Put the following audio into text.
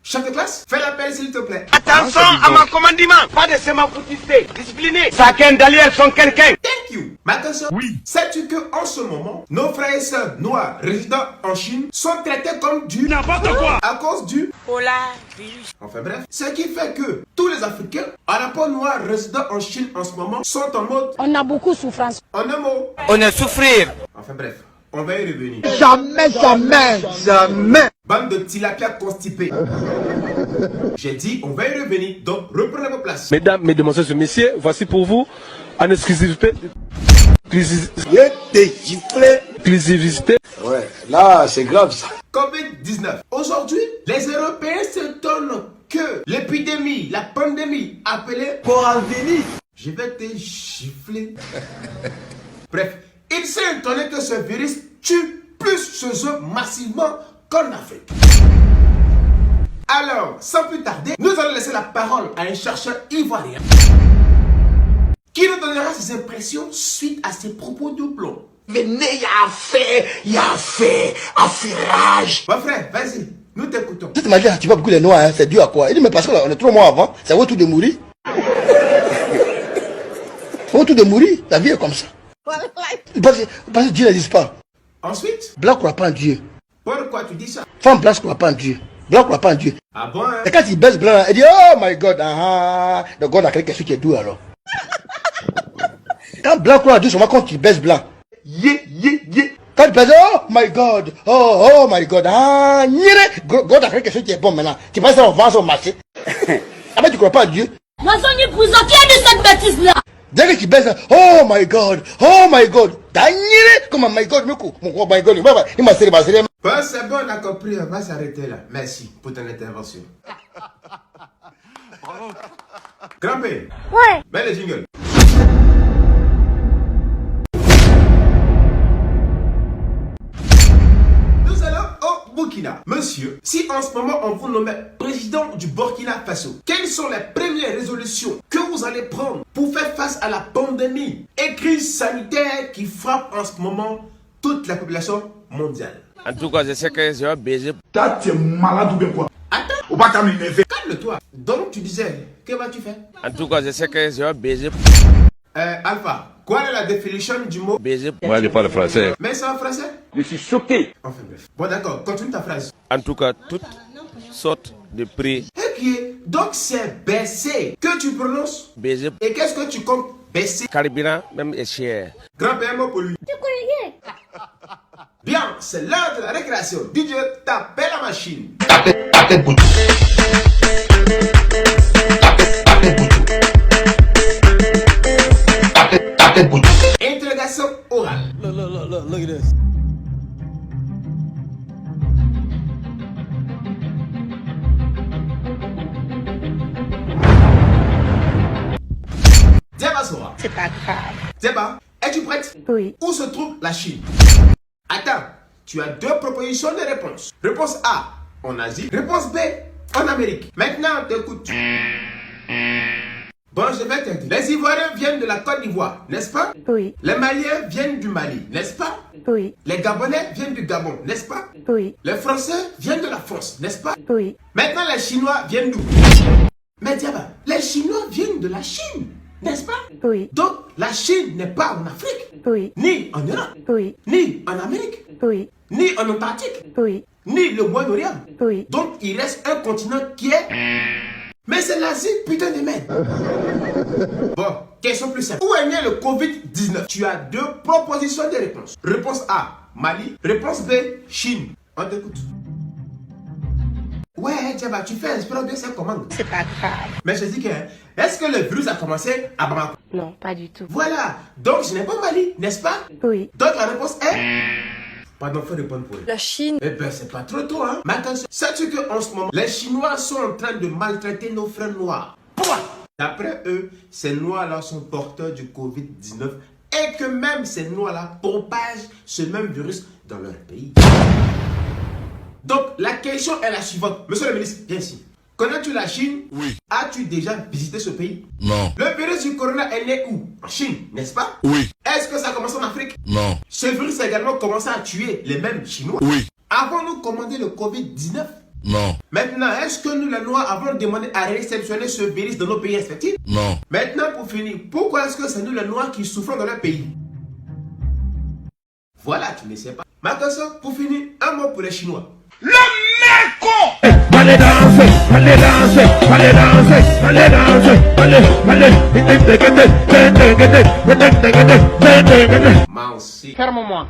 Chef de classe, fais l'appel s'il te plaît. Attention à mon commandement. Pas de sémafoutiste. Discipliné. Chacun derrière son quelqu'un. Thank you. Mais attention, Oui. sais-tu qu'en ce moment, nos frères et sœurs noirs résidant en Chine sont traités comme du N'importe quoi. à cause du Coronavirus. Enfin bref, ce qui fait que tous les Africains à la peau noire résidant en Chine en ce moment sont en mode On a beaucoup de souffrance. en un mot. On est souffrir. Enfin bref, on va y revenir. Jamais, jamais, jamais. Bande de tilapia constipés. J'ai dit, on va y revenir, donc reprenez vos places. Mesdames, mesdemoiselles et messieurs, voici pour vous en exclusivité. Exclusivité. Ouais, là, c'est grave ça. Covid-19. Aujourd'hui, les Européens s'étonnent que l'épidémie, la pandémie appelée Coronavirus. je vais te gifler. Bref, il s'est étonné que ce virus tue plus chez eux massivement qu'en Afrique. Alors, sans plus tarder, nous allons laisser la parole à un chercheur ivoirien qui nous donnera ses impressions suite à ses propos de plomb. Venez, il a fait affairage. Mon frère, vas-y, nous t'écoutons. Tu m'as dit, tu vois beaucoup les noirs, hein, c'est dû à quoi? Il dit, mais parce qu'on est 3 mois avant, ça vaut tout de mourir. Ça vaut tout de mourir, la vie est comme ça. Parce que Dieu n'existe pas. Ensuite, Blanc croit pas en Dieu. pourquoi tu dis ça? Femme blanche croit pas en Dieu. Blanc croit pas en Dieu. Ah bon, hein? Et quand il baisse blanc, il dit, oh my God, donc God a créé quelque chose qui est doux alors. Quand blanc croit en Dieu, seulement quand il baisse blanc. Quand tu baisses, oh my God, oh my God, God a créé quelque chose qui est bon maintenant. Tu penses qu'on vend sur le marché. Ah mais tu crois pas en Dieu. Maçonnier prison, qui a dit cette bêtise-là? Dès que tu baisses, oh my God, comme my God, mon my God, il m'a serré, Bon, c'est bon, on a compris, on va s'arrêter là. Merci pour ton intervention. Grand-père, Ouais. mets le jingle. Nous allons au Burkina. Monsieur, si en ce moment on vous nomme président du Burkina Faso, quelles sont les premières résolutions que vous allez prendre pour faire face à la pandémie et crise sanitaire qui frappe en ce moment toute la population mondiale? En tout cas, je sais que je vais baiser. Toi, tu es malade ou bien quoi? Attends, Ou pas comme il calme-toi. Donc tu disais, que vas-tu faire? En tout cas, je sais que je vais baiser. Alpha, quelle est la définition du mot Baiser. Moi, je parle français. mais c'est en français? Je suis choqué. Enfin bref. Bon d'accord, continue ta phrase. En tout cas, toutes sortes de prix. Ok, donc c'est baisser que tu prononces. Baiser. Et qu'est-ce que tu comptes baisser? Carburant, même est cher. Grand-père mot pour lui. Bien, c'est l'heure de la récréation. DJ, tapez la machine. Tapez boutou. Tapez boutou. Interrogation orale. Look at this. Diaba Sora. C'est pas grave. Diaba, es-tu prête? Oui. Où se trouve la Chine? Attends, tu as deux propositions de réponse. Réponse A, en Asie. Réponse B, en Amérique. Maintenant, t'écoutes. Bon, je vais te dire. Les Ivoiriens viennent de la Côte d'Ivoire, n'est-ce pas? Oui. Les Maliens viennent du Mali, n'est-ce pas? Oui. Les Gabonais viennent du Gabon, n'est-ce pas? Oui. Les Français viennent de la France, n'est-ce pas? Oui. Maintenant, les Chinois viennent d'où? Mais Diaba, les Chinois viennent de la Chine, n'est-ce pas? Oui. Donc, la Chine n'est pas en Afrique, Oui. ni en Europe, Oui. ni en Amérique, Oui. ni en Antarctique, Oui. ni le Moyen-Orient. Oui. Donc, il reste un continent qui est... Mais c'est l'Asie, putain de merde. Bon, question plus simple. Où est né le Covid-19? Tu as deux propositions de réponse. Réponse A, Mali. Réponse B, Chine. On t'écoute. Ouais, Diaba, tu fais exprès de ces commandes. C'est pas grave. Mais je dis que, est-ce que le virus a commencé à Bamako? Non, pas du tout. Voilà, donc je n'ai pas Mali, n'est-ce pas? Oui. Donc la réponse est... Pardon, faut répondre pour elle. La Chine. Eh ben, c'est pas trop tôt, hein. Mais attention, sais-tu qu'en ce moment, les Chinois sont en train de maltraiter nos frères noirs? Pourquoi? D'après eux, ces noirs-là sont porteurs du Covid-19 et que même ces noirs-là propagent ce même virus dans leur pays. Donc, la question est la suivante. Monsieur le ministre, viens ici. Connais-tu la Chine? Oui. As-tu déjà visité ce pays? Non. Le virus du corona est né où? En Chine, n'est-ce pas? Oui. Est-ce que ça a commencé en Afrique? Non. Ce virus a également commencé à tuer les mêmes Chinois. Oui. Avons-nous commandé le Covid-19? Non. Maintenant, est-ce que nous, les Noirs, avons demandé à réceptionner ce virus dans nos pays respectifs? Non. Maintenant, pour finir, pourquoi est-ce que c'est nous, les Noirs, qui souffrons dans leur pays? Voilà, tu ne sais pas. Maintenant, pour finir, un mot pour les Chinois. Le mec con. Allez danser, allez danser, allez danser, allez danser, allez. Moi aussi. Ferme-moi.